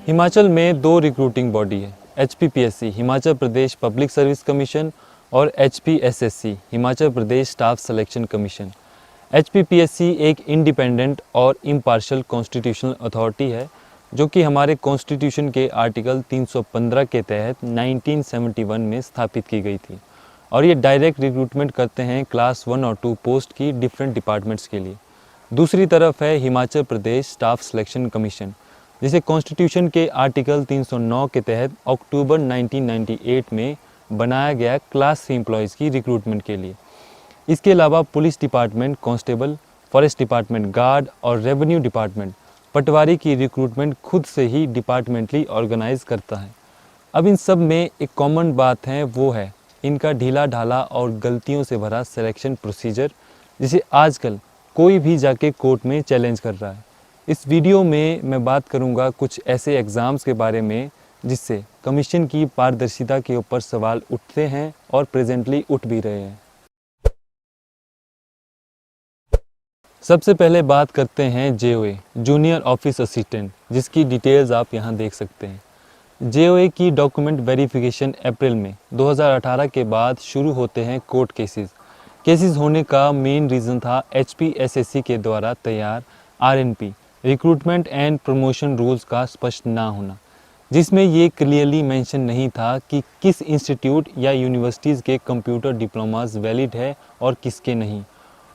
हिमाचल में दो recruiting body है, HPPSC Himachal Pradesh public service commission और HPSSC Himachal Pradesh staff selection commission. HPPSC एक इंडिपेंडेंट और इम्पार्शल कॉन्स्टिट्यूशनल अथॉरिटी है जो कि हमारे कॉन्स्टिट्यूशन के आर्टिकल 315 के तहत 1971 में स्थापित की गई थी और ये डायरेक्ट रिक्रूटमेंट करते हैं क्लास 1 और 2 पोस्ट की डिफरेंट डिपार्टमेंट्स के लिए। दूसरी तरफ है Himachal Pradesh staff selection commission, जिसे कॉन्स्टिट्यूशन के आर्टिकल 309 के तहत अक्टूबर 1998 में बनाया गया क्लास 3 एम्प्लॉयज़ की रिक्रूटमेंट के लिए। इसके अलावा police department constable, forest department guard और रेवेन्यू डिपार्टमेंट पटवारी की रिक्रूटमेंट खुद से ही डिपार्टमेंटली ऑर्गेनाइज करता है। अब इन सब में एक कॉमन बात है, वो है इनका ढीला ढाला और गलतियों से भरा सिलेक्शन प्रोसीजर, जिसे आजकल कोई भी जाके कोर्ट में चैलेंज कर रहा है। इस वीडियो में मैं बात करूंगा कुछ ऐसे एग्ज़ाम्स के बारे में जिससे कमीशन की पारदर्शिता के ऊपर सवाल उठते हैं और प्रेजेंटली उठ भी रहे हैं। सबसे पहले बात करते हैं JOA जूनियर ऑफिस असिस्टेंट, जिसकी डिटेल्स आप यहाँ देख सकते हैं। JOA की डॉक्यूमेंट वेरिफिकेशन अप्रैल में 2018 के बाद शुरू होते हैं कोर्ट केसेस होने का मेन रीज़न था HPSSC के द्वारा तैयार RNP recruitment and promotion rules का स्पष्ट ना होना, जिसमें ये क्लियरली मेंशन नहीं था कि किस इंस्टीट्यूट या यूनिवर्सिटीज़ के कंप्यूटर डिप्लोमास वैलिड है और किसके नहीं।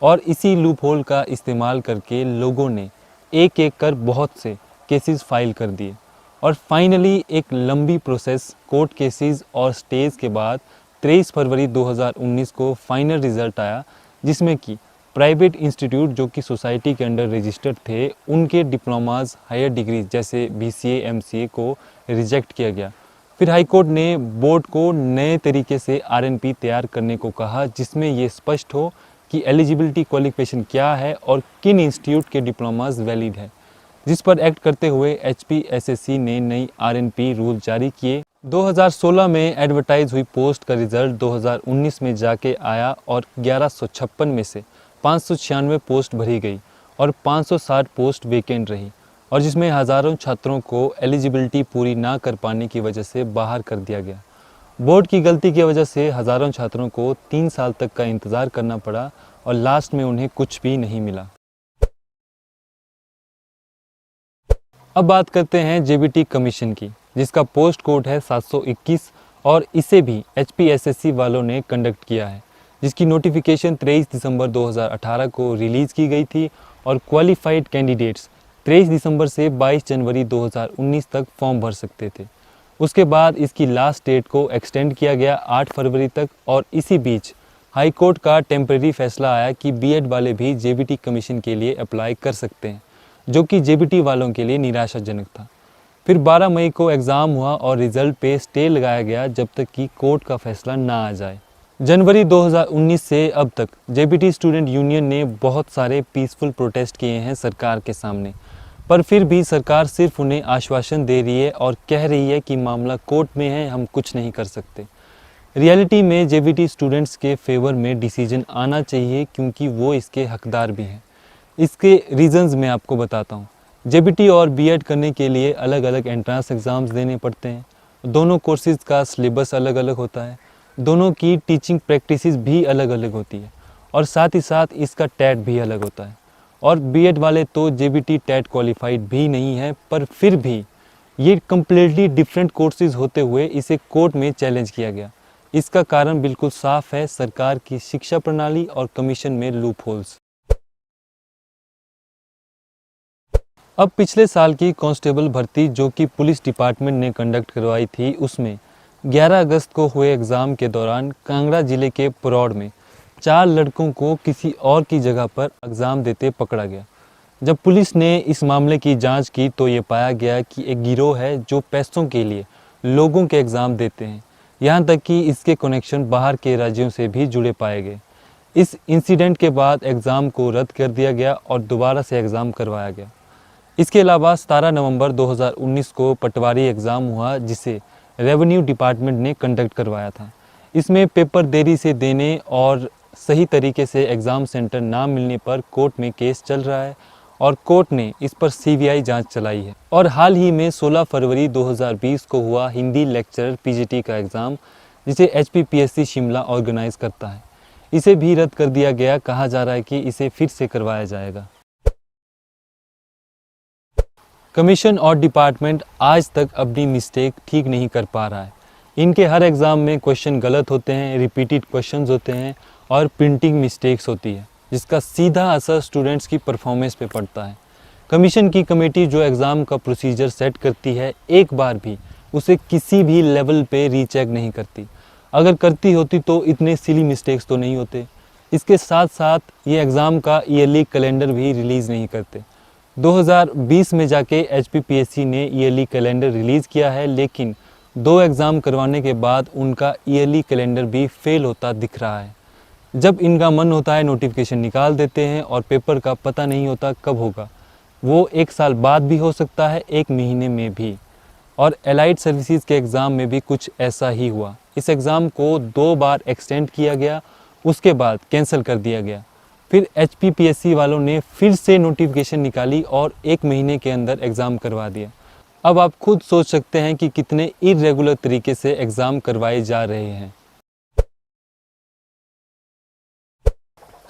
और इसी लूपहोल का इस्तेमाल करके लोगों ने एक एक कर बहुत से केसेस फाइल कर दिए और फाइनली एक लंबी प्रोसेस कोर्ट केसेस और स्टेज के बाद 23 फरवरी 2019 को फाइनल रिज़ल्ट आया, जिसमें कि प्राइवेट इंस्टीट्यूट जो कि सोसाइटी के अंडर रजिस्टर्ड थे उनके डिप्लोमास हायर डिग्री जैसे BCA MCA को रिजेक्ट किया गया। फिर हाई कोर्ट ने बोर्ड को नए तरीके से RNP तैयार करने को कहा, जिसमें ये स्पष्ट हो कि एलिजिबिलिटी क्वालिफिकेशन क्या है और किन इंस्टीट्यूट के डिप्लोमास वैलिड है, जिस पर एक्ट करते हुए HPSSC ने नई RNP रूल जारी किए। 2016 में एडवर्टाइज हुई पोस्ट का रिजल्ट 2019 में जाके आया और 1156 में से 596 पोस्ट भरी गई और 560 पोस्ट वेकेंट रही, और जिसमें हज़ारों छात्रों को एलिजिबिलिटी पूरी ना कर पाने की वजह से बाहर कर दिया गया। बोर्ड की गलती की वजह से हज़ारों छात्रों को 3 साल तक का इंतज़ार करना पड़ा और लास्ट में उन्हें कुछ भी नहीं मिला। अब बात करते हैं JBT कमीशन की, जिसका पोस्ट कोड है 721 और इसे भी HPSSC वालों ने कंडक्ट किया है, जिसकी नोटिफिकेशन 23 दिसंबर 2018 को रिलीज़ की गई थी और क्वालिफाइड कैंडिडेट्स 23 दिसंबर से 22 जनवरी 2019 तक फॉर्म भर सकते थे। उसके बाद इसकी लास्ट डेट को एक्सटेंड किया गया 8 फरवरी तक, और इसी बीच हाई कोर्ट का टेम्परेरी फैसला आया कि BEd वाले भी JBT कमीशन के लिए अप्लाई कर सकते हैं, जो कि JBT वालों के लिए निराशाजनक था। फिर 12 मई को एग्ज़ाम हुआ और रिज़ल्ट पे स्टे लगाया गया जब तक कि कोर्ट का फैसला ना आ जाए। जनवरी 2019 से अब तक JBT स्टूडेंट यूनियन ने बहुत सारे पीसफुल प्रोटेस्ट किए हैं सरकार के सामने, पर फिर भी सरकार सिर्फ उन्हें आश्वासन दे रही है और कह रही है कि मामला कोर्ट में है, हम कुछ नहीं कर सकते। रियलिटी में JBT स्टूडेंट्स के फेवर में डिसीजन आना चाहिए, क्योंकि वो इसके हकदार भी हैं। इसके रीज़न्स मैं आपको बताता हूँ। JBT और BEd करने के लिए अलग अलग एंट्रेंस एग्ज़ाम्स देने पड़ते हैं। दोनों कोर्सेज़ का सिलेबस अलग अलग होता है, दोनों की टीचिंग प्रैक्टिसेस भी अलग अलग होती है और साथ ही साथ इसका टेट भी अलग होता है। और BEd वाले तो JBT टेट क्वालिफाइड भी नहीं है, पर फिर भी ये कम्प्लीटली डिफरेंट कोर्सेज़ होते हुए इसे कोर्ट में चैलेंज किया गया। इसका कारण बिल्कुल साफ है, सरकार की शिक्षा प्रणाली और कमीशन में लूपहोल्स। अब पिछले साल की कांस्टेबल भर्ती जो कि पुलिस डिपार्टमेंट ने कंडक्ट करवाई थी, उसमें 11 अगस्त को हुए एग्ज़ाम के दौरान कांगड़ा ज़िले के पुरौड़ में 4 लड़कों को किसी और की जगह पर एग्ज़ाम देते पकड़ा गया। जब पुलिस ने इस मामले की जांच की तो ये पाया गया कि एक गिरोह है जो पैसों के लिए लोगों के एग्ज़ाम देते हैं, यहाँ तक कि इसके कनेक्शन बाहर के राज्यों से भी जुड़े पाए गए। इस इंसिडेंट के बाद एग्ज़ाम को रद्द कर दिया गया और दोबारा से एग्ज़ाम करवाया गया। इसके अलावा 17 नवंबर 2019 को पटवारी एग्ज़ाम हुआ, जिसे रेवेन्यू डिपार्टमेंट ने कंडक्ट करवाया था। इसमें पेपर देरी से देने और सही तरीके से एग्ज़ाम सेंटर ना मिलने पर कोर्ट में केस चल रहा है और कोर्ट ने इस पर सीबीआई जांच चलाई है। और हाल ही में 16 फरवरी 2020 को हुआ हिंदी लेक्चरर पीजीटी का एग्ज़ाम, जिसे एचपीपीएससी शिमला ऑर्गेनाइज करता है, इसे भी रद्द कर दिया गया। कहा जा रहा है कि इसे फिर से करवाया जाएगा। कमीशन और डिपार्टमेंट आज तक अपनी मिस्टेक ठीक नहीं कर पा रहा है। इनके हर एग्ज़ाम में क्वेश्चन गलत होते हैं, रिपीटेड क्वेश्चंस होते हैं और प्रिंटिंग मिस्टेक्स होती है, जिसका सीधा असर स्टूडेंट्स की परफॉर्मेंस पे पड़ता है। कमीशन की कमेटी जो एग्ज़ाम का प्रोसीजर सेट करती है, एक बार भी उसे किसी भी लेवल पे रीचेक नहीं करती। अगर करती होती तो इतने सिली मिस्टेक्स तो नहीं होते। इसके साथ साथ ये एग्ज़ाम का ईयरली कैलेंडर भी रिलीज़ नहीं करते। 2020 में जाके एचपीपीएससी ने ईयरली कैलेंडर रिलीज़ किया है, लेकिन 2 एग्ज़ाम करवाने के बाद उनका ईयरली कैलेंडर भी फेल होता दिख रहा है। जब इनका मन होता है नोटिफिकेशन निकाल देते हैं और पेपर का पता नहीं होता कब होगा। वो 1 साल बाद भी हो सकता है, 1 महीने में भी। और एलाइड सर्विसेज के एग्ज़ाम में भी कुछ ऐसा ही हुआ। इस एग्ज़ाम को 2 बार एक्सटेंड किया गया, उसके बाद कैंसिल कर दिया गया। फिर एचपीपीएससी वालों ने फिर से नोटिफिकेशन निकाली और 1 महीने के अंदर एग्ज़ाम करवा दिया। अब आप खुद सोच सकते हैं कि कितने इरेगुलर तरीके से एग्ज़ाम करवाए जा रहे हैं।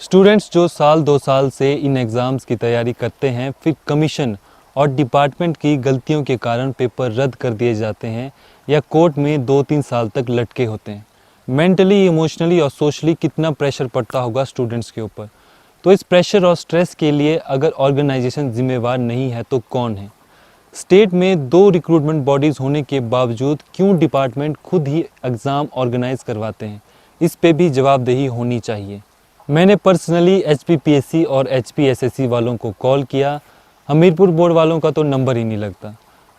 स्टूडेंट्स जो साल 2 साल से इन एग्ज़ाम्स की तैयारी करते हैं, फिर कमीशन और डिपार्टमेंट की गलतियों के कारण पेपर रद्द कर दिए जाते हैं या कोर्ट में 2-3 साल तक लटके होते हैं। मेंटली, इमोशनली और सोशली कितना प्रेशर पड़ता होगा स्टूडेंट्स के ऊपर। तो इस प्रेशर और स्ट्रेस के लिए अगर ऑर्गेनाइजेशन जिम्मेवार नहीं है तो कौन है? स्टेट में 2 रिक्रूटमेंट बॉडीज़ होने के बावजूद क्यों डिपार्टमेंट खुद ही एग्ज़ाम ऑर्गेनाइज करवाते हैं? इस पे भी जवाबदेही होनी चाहिए। मैंने पर्सनली एचपीपीएससी और एचपीएसएससी वालों को कॉल किया। हमीरपुर बोर्ड वालों का तो नंबर ही नहीं लगता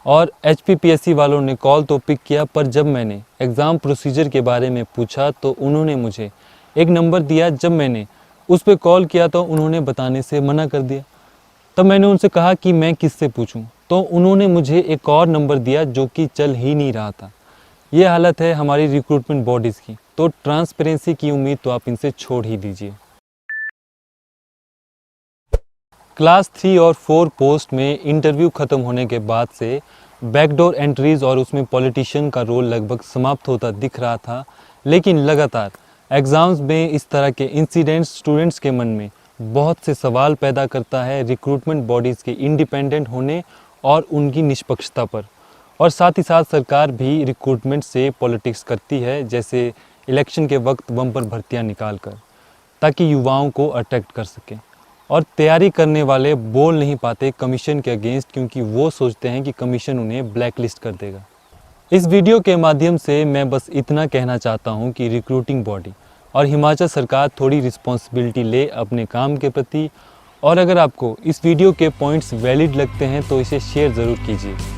और एचपीपीएससी वालों ने कॉल तो पिक किया, पर जब मैंने एग्ज़ाम प्रोसीजर के बारे में पूछा तो उन्होंने मुझे एक नंबर दिया। जब मैंने उस पर कॉल किया तो उन्होंने बताने से मना कर दिया। तब मैंने उनसे कहा कि मैं किससे पूछूं, तो उन्होंने मुझे एक और नंबर दिया जो कि चल ही नहीं रहा था। ये हालत है हमारी रिक्रूटमेंट बॉडीज़ की। तो ट्रांसपेरेंसी की उम्मीद तो आप इनसे छोड़ ही दीजिए। क्लास 3 और 4 पोस्ट में इंटरव्यू ख़त्म होने के बाद से बैकडोर एंट्रीज़ और उसमें पॉलिटिशियन का रोल लगभग समाप्त होता दिख रहा था, लेकिन लगातार एग्ज़ाम्स में इस तरह के इंसिडेंट्स स्टूडेंट्स के मन में बहुत से सवाल पैदा करता है रिक्रूटमेंट बॉडीज़ के इंडिपेंडेंट होने और उनकी निष्पक्षता पर। और साथ ही साथ सरकार भी रिक्रूटमेंट से पॉलिटिक्स करती है, जैसे इलेक्शन के वक्त बम्पर भर्तियां निकालकर, ताकि युवाओं को अट्रैक्ट कर सकें। और तैयारी करने वाले बोल नहीं पाते कमीशन के अगेंस्ट, क्योंकि वो सोचते हैं कि कमीशन उन्हें ब्लैक लिस्ट कर देगा। इस वीडियो के माध्यम से मैं बस इतना कहना चाहता हूं कि रिक्रूटिंग बॉडी और हिमाचल सरकार थोड़ी रिस्पॉन्सिबिलिटी ले अपने काम के प्रति। और अगर आपको इस वीडियो के पॉइंट्स वैलिड लगते हैं तो इसे शेयर ज़रूर कीजिए।